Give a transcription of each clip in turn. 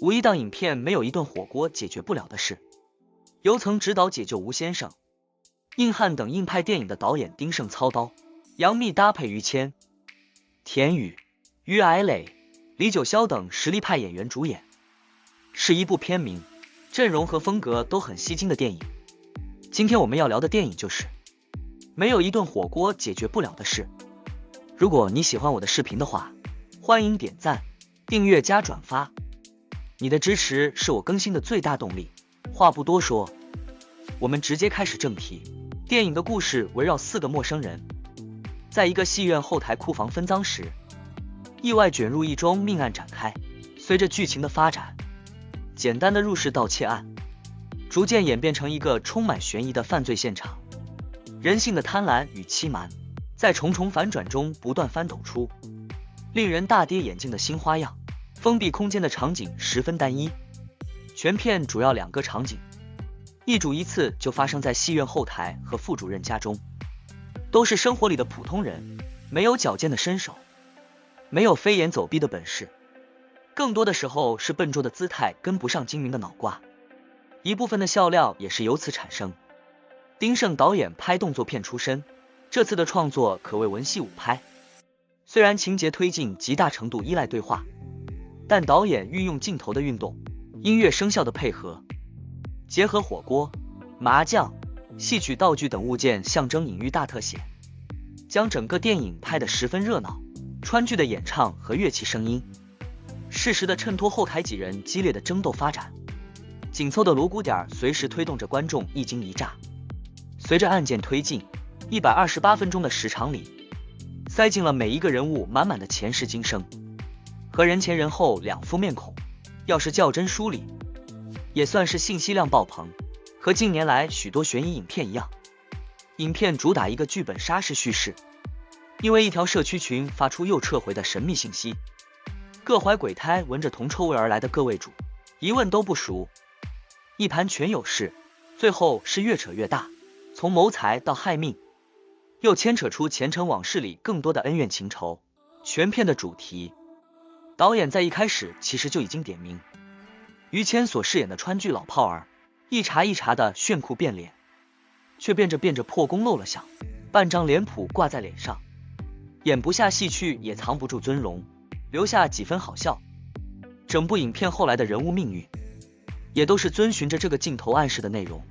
无一档影片没有一顿火锅解决不了的事。由曾执导《解救吴先生》、硬汉等硬派电影的导演丁晟操刀，杨幂搭配于谦、田雨、于矮磊、李九霄等实力派演员主演，是一部片名、阵容和风格都很吸睛的电影。今天我们要聊的电影就是没有一顿火锅解决不了的事。如果你喜欢我的视频的话，欢迎点赞、订阅加转发，你的支持是我更新的最大动力。话不多说，我们直接开始正题。电影的故事围绕4个陌生人，在一个戏院后台库房分赃时，意外卷入一桩命案展开。随着剧情的发展，简单的入室盗窃案逐渐演变成一个充满悬疑的犯罪现场。人性的贪婪与欺瞒在重重反转中不断翻抖出令人大跌眼镜的新花样。封闭空间的场景十分单一，全片主要2个场景，一主一次就发生在戏院后台和副主任家中，都是生活里的普通人，没有矫健的身手，没有飞檐走壁的本事，更多的时候是笨拙的姿态跟不上精明的脑瓜，一部分的笑料也是由此产生。丁晟导演拍动作片出身，这次的创作可谓文戏武拍，虽然情节推进极大程度依赖对话，但导演运用镜头的运动、音乐声效的配合，结合火锅、麻将、戏曲道具等物件象征隐喻大特写，将整个电影拍得十分热闹。川剧的演唱和乐器声音适时的衬托后台几人激烈的争斗发展，紧凑的锣鼓点随时推动着观众一惊一乍。随着案件推进，128分钟的时长里，塞进了每一个人物满满的前世今生和人前人后2副面孔，要是较真梳理，也算是信息量爆棚。和近年来许多悬疑影片一样，影片主打一个剧本杀式叙事，因为一条社区群发出又撤回的神秘信息，各怀鬼胎闻着铜臭味而来的各位主一问都不熟，一盘全有事，最后是越扯越大，从谋财到害命，又牵扯出前尘往事里更多的恩怨情仇。全片的主题，导演在一开始其实就已经点明，于谦所饰演的川剧老炮儿，一茬一茬的炫酷变脸，却变着破功露了相，半张脸谱挂在脸上，演不下戏去也藏不住尊容，留下几分好笑。整部影片后来的人物命运，也都是遵循着这个镜头暗示的内容。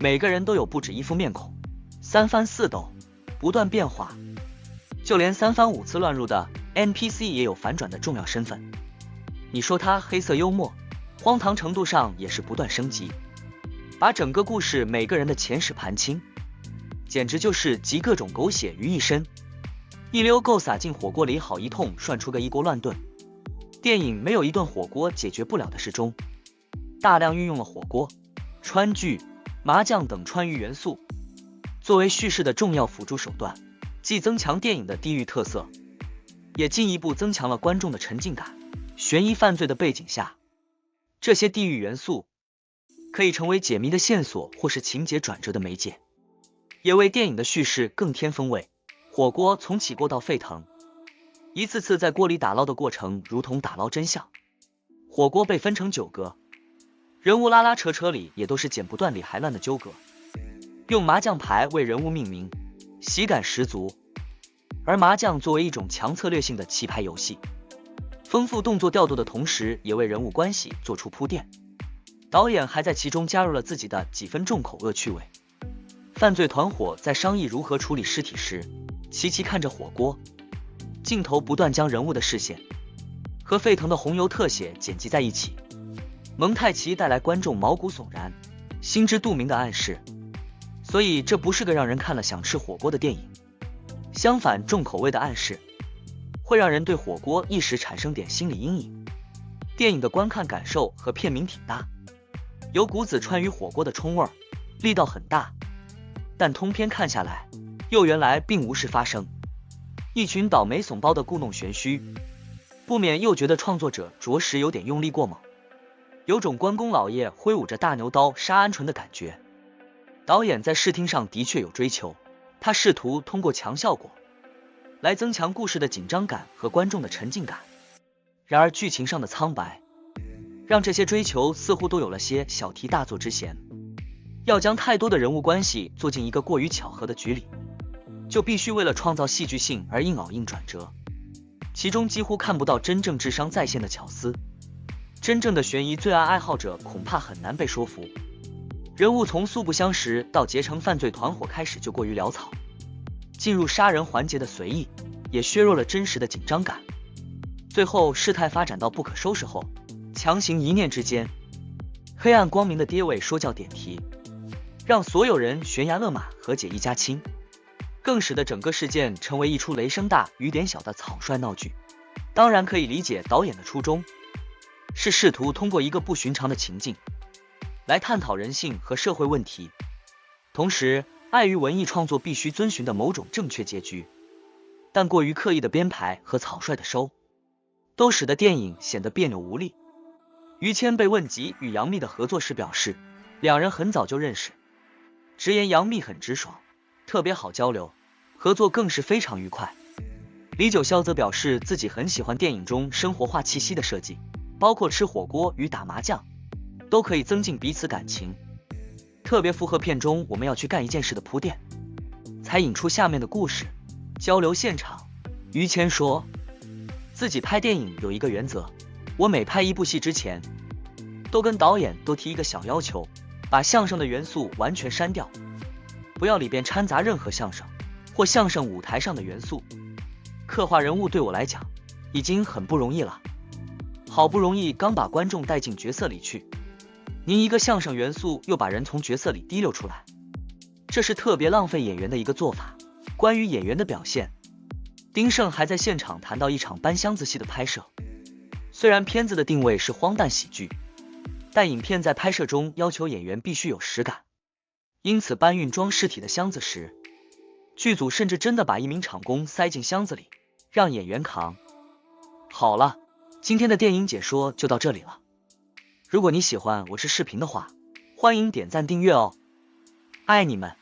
每个人都有不止1副面孔，3翻4抖，不断变化，就连3番5次乱入的 NPC 也有反转的重要身份。你说他黑色幽默，荒唐程度上也是不断升级，把整个故事每个人的前世盘清，简直就是集各种狗血于一身，一溜够撒进火锅里，好一通涮出个一锅乱炖。电影没有一顿火锅解决不了的事中，大量运用了火锅、川剧、麻将等川渝元素，作为叙事的重要辅助手段，既增强电影的地域特色，也进一步增强了观众的沉浸感。悬疑犯罪的背景下，这些地域元素可以成为解谜的线索或是情节转折的媒介，也为电影的叙事更添风味。火锅从起锅到沸腾，一次次在锅里打捞的过程如同打捞真相。火锅被分成9格，人物拉拉扯扯里也都是剪不断理还乱的纠葛，用麻将牌为人物命名，喜感十足。而麻将作为一种强策略性的棋牌游戏，丰富动作调度的同时，也为人物关系做出铺垫。导演还在其中加入了自己的几分重口恶趣味。犯罪团伙在商议如何处理尸体时，齐齐看着火锅，镜头不断将人物的视线和沸腾的红油特写剪辑在一起，蒙太奇带来观众毛骨悚然、心知肚明的暗示。所以这不是个让人看了想吃火锅的电影，相反，重口味的暗示会让人对火锅一时产生点心理阴影。电影的观看感受和片名挺搭，有股子川渝火锅的冲味儿，力道很大，但通篇看下来，又原来并无事发生，一群倒霉怂包的故弄玄虚，不免又觉得创作者着实有点用力过猛，有种关公老爷挥舞着大牛刀杀鹌鹑的感觉。导演在视听上的确有追求，他试图通过强效果来增强故事的紧张感和观众的沉浸感。然而剧情上的苍白让这些追求似乎都有了些小题大做之嫌。要将太多的人物关系做进一个过于巧合的局里，就必须为了创造戏剧性而硬凹硬转折，其中几乎看不到真正智商在线的巧思。真正的悬疑罪案爱好者恐怕很难被说服。人物从素不相识到结成犯罪团伙开始就过于潦草，进入杀人环节的随意也削弱了真实的紧张感。最后事态发展到不可收拾后，强行一念之间，黑暗光明的爹位说教点题，让所有人悬崖勒马，和解一家亲，更使得整个事件成为一出雷声大雨点小的草率闹剧。当然可以理解导演的初衷，是试图通过一个不寻常的情境来探讨人性和社会问题，同时碍于文艺创作必须遵循的某种正确结局，但过于刻意的编排和草率的收，都使得电影显得别扭无力。于谦被问及与杨幂的合作时表示，两人很早就认识，直言杨幂很直爽，特别好交流，合作更是非常愉快。李九霄则表示自己很喜欢电影中生活化气息的设计，包括吃火锅与打麻将都可以增进彼此感情，特别符合片中我们要去干一件事的铺垫，才引出下面的故事。交流现场，于谦说自己拍电影有一个原则，我每拍一部戏之前都跟导演提一个小要求，把相声的元素完全删掉，不要里边掺杂任何相声或相声舞台上的元素。刻画人物对我来讲已经很不容易了，好不容易刚把观众带进角色里去，您一个相声元素又把人从角色里提溜出来，这是特别浪费演员的一个做法。关于演员的表现，丁晟还在现场谈到一场搬箱子戏的拍摄，虽然片子的定位是荒诞喜剧，但影片在拍摄中要求演员必须有实感，因此搬运装尸体的箱子时，剧组甚至真的把一名场工塞进箱子里，让演员扛。好了，今天的电影解说就到这里了。如果你喜欢我是视频的话，欢迎点赞订阅哦，爱你们。